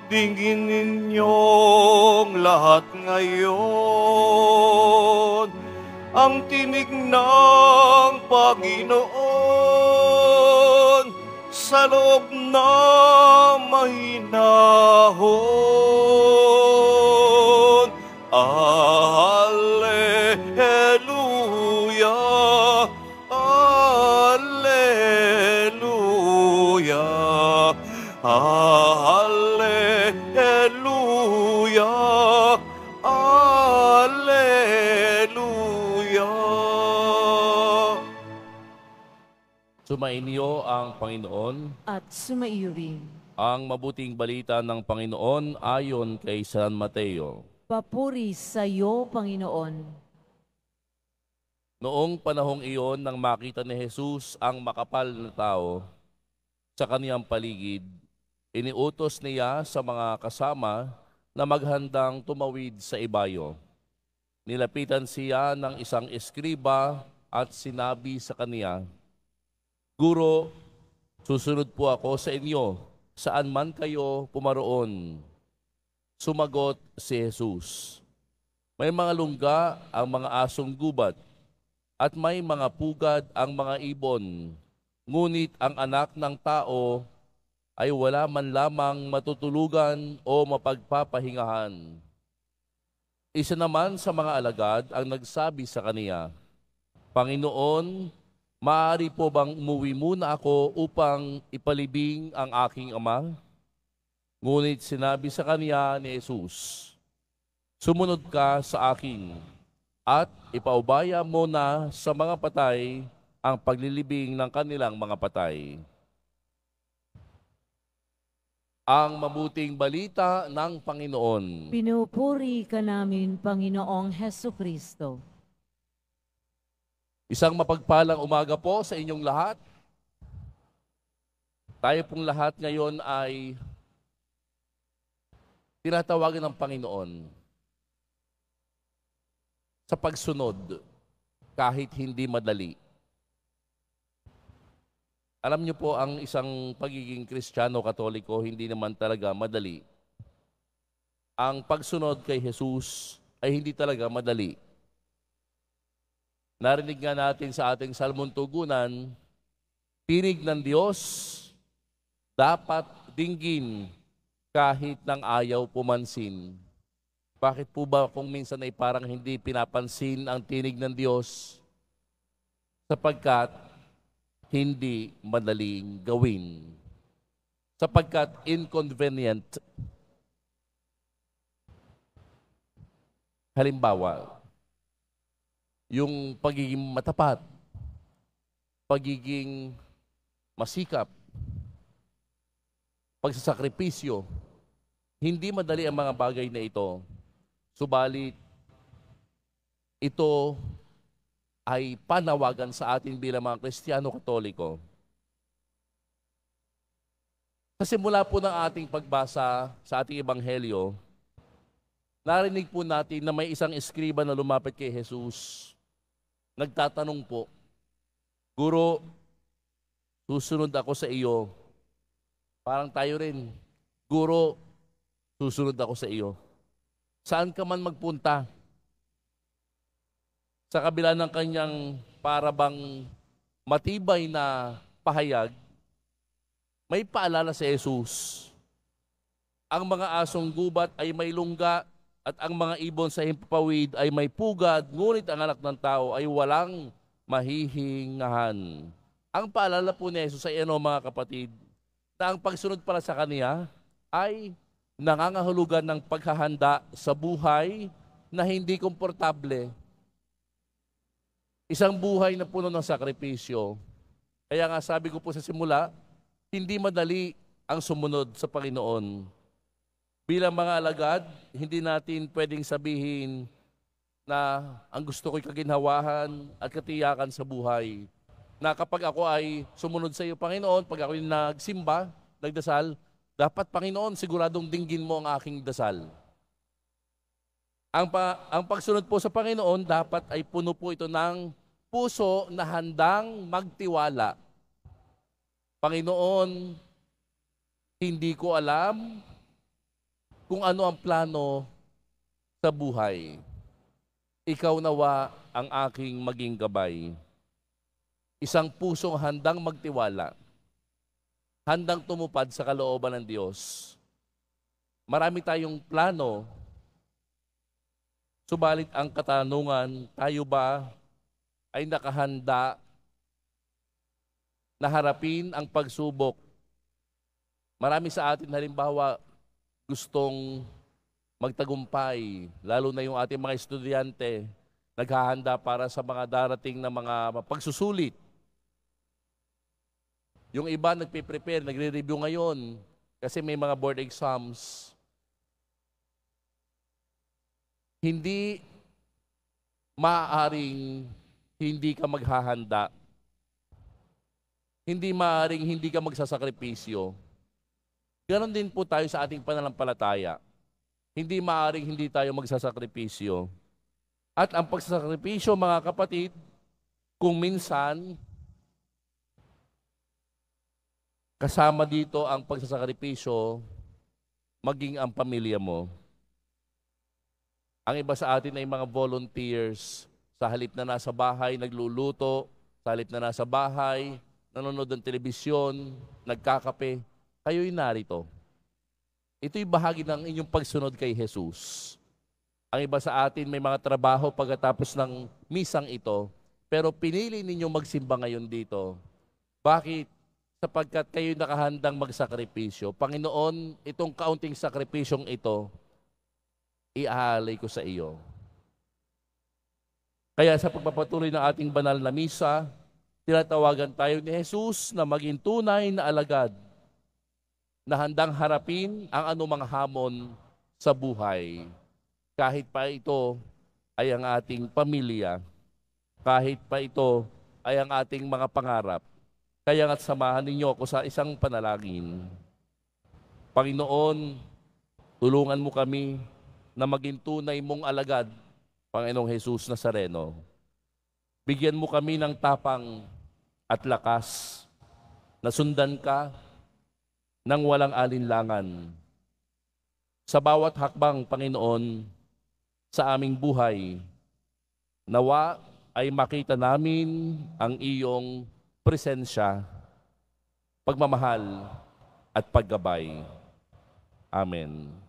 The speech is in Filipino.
Dinggin ninyong lahat ngayon ang tinig ng Panginoon sa loob na mahinahon. Alleluia, Alleluia, Alleluia, Alleluia. Sumainyo ang Panginoon. At sumaiyo rin. Ang mabuting balita ng Panginoon ayon kay San Mateo. Papuri sa iyo, Panginoon. Noong panahong iyon nang makita ni Jesus ang makapal na tao sa kaniyang paligid, iniutos niya sa mga kasama na maghandang tumawid sa ibayo. Nilapitan siya ng isang eskriba at sinabi sa kaniya, "Guro, susunod po ako sa inyo, saan man kayo pumaroon." Sumagot si Jesus, "May mga lungga ang mga asong gubat, at may mga pugad ang mga ibon, ngunit ang anak ng tao ay wala man lamang matutulugan o mapagpapahingahan." Isa naman sa mga alagad ang nagsabi sa kaniya, "Panginoon, maaari po bang umuwi muna ako upang ipalibing ang aking ama?" Ngunit sinabi sa kaniya ni Jesus, "Sumunod ka sa akin at ipaubaya mo na sa mga patay ang paglilibing ng kanilang mga patay." Ang mabuting balita ng Panginoon. Pinupuri ka namin, Panginoong Heso Kristo. Isang mapagpalang umaga po sa inyong lahat. Tayo pong lahat ngayon ay tinatawagan ng Panginoon sa pagsunod kahit hindi madali. Alam niyo po, ang isang pagiging Kristiyano Katoliko hindi naman talaga madali. Ang pagsunod kay Jesus ay hindi talaga madali. Narinig nga natin sa ating salmon tugunan, tinig ng Diyos dapat dinggin kahit ng ayaw pumansin. Bakit po ba kung minsan ay parang hindi pinapansin ang tinig ng Diyos? Sapagkat hindi madaling gawin. Sapagkat inconvenient. Halimbawa, yung pagiging matapat, pagiging masikap, pagsasakripisyo, hindi madali ang mga bagay na ito. Subalit, ito ay panawagan sa atin bilang mga Kristiyano Katoliko. Sa simula po ng ating pagbasa sa ating Ebanghelyo, narinig po natin na may isang eskriba na lumapit kay Jesus. Nagtatanong po, "Guro, susunod ako sa iyo." Parang tayo rin, "Guro, susunod ako sa iyo." Saan ka man magpunta, sa kabila ng kanyang parabang matibay na pahayag, may paalala si Jesus. Ang mga asong gubat ay may lungga at ang mga ibon sa himpapawid ay may pugad, ngunit ang anak ng tao ay walang mahihingahan. Ang paalala po ni Jesus ay mga kapatid, na ang pagsunod pala sa kaniya ay nangangahulugan ng paghahanda sa buhay na hindi komportable. Isang buhay na puno ng sakripisyo. Kaya nga sabi ko po sa simula, hindi madali ang sumunod sa Panginoon. Bilang mga alagad, hindi natin pwedeng sabihin na ang gusto ko'y kaginhawahan at katiyakan sa buhay. Na kapag ako ay sumunod sa iyo, Panginoon, pag ako'y nagsimba, nagdasal, dapat, Panginoon, siguradong dinggin mo ang aking dasal. Ang pagsunod po sa Panginoon, dapat ay puno po ito ng puso na handang magtiwala. Panginoon, hindi ko alam kung ano ang plano sa buhay. Ikaw nawa ang aking maging gabay. Isang pusong handang magtiwala, handang tumupad sa kalooban ng Diyos. Marami tayong plano, subalit ang katanungan, tayo ba ay nakahanda na harapin ang pagsubok? Marami sa atin halimbawa gustong magtagumpay, lalo na yung ating mga estudyante, naghahanda para sa mga darating na mga pagsusulit. Yung iba nagpe-prepare, nagre-review ngayon kasi may mga board exams. Hindi maaaring hindi ka maghahanda. Hindi maaaring hindi ka magsasakripisyo. Ganon din po tayo sa ating pananampalataya. Hindi maaaring hindi tayo magsasakripisyo. At ang pagsasakripisyo, mga kapatid, kung minsan, kasama dito ang pagsasakripisyo, maging ang pamilya mo. Ang iba sa atin ay mga volunteers. Sa halip na nasa bahay, nagluluto. Sa halip na nasa bahay, nanonood ng telebisyon, nagkakape. Kayo'y narito. Ito'y bahagi ng inyong pagsunod kay Jesus. Ang iba sa atin may mga trabaho pagkatapos ng misang ito, pero pinili ninyong magsimba ngayon dito. Bakit? Sapagkat kayo'y nakahandang magsakripisyo. Panginoon, itong kaunting sakripisyong ito, iaalay ko sa iyo. Kaya sa pagpapatuloy ng ating banal na misa, tinatawagan tayo ni Jesus na maging tunay na alagad na handang harapin ang anumang hamon sa buhay. Kahit pa ito ay ang ating pamilya, kahit pa ito ay ang ating mga pangarap. Kaya nga't samahan ninyo ako sa isang panalangin. Panginoon, tulungan mo kami na maging tunay mong alagad, Panginoong Jesus Nazareno. Bigyan mo kami ng tapang at lakas na sundan ka ng walang alinlangan. Sa bawat hakbang, Panginoon, sa aming buhay, nawa ay makita namin ang iyong presensya, pagmamahal at paggabay. Amen.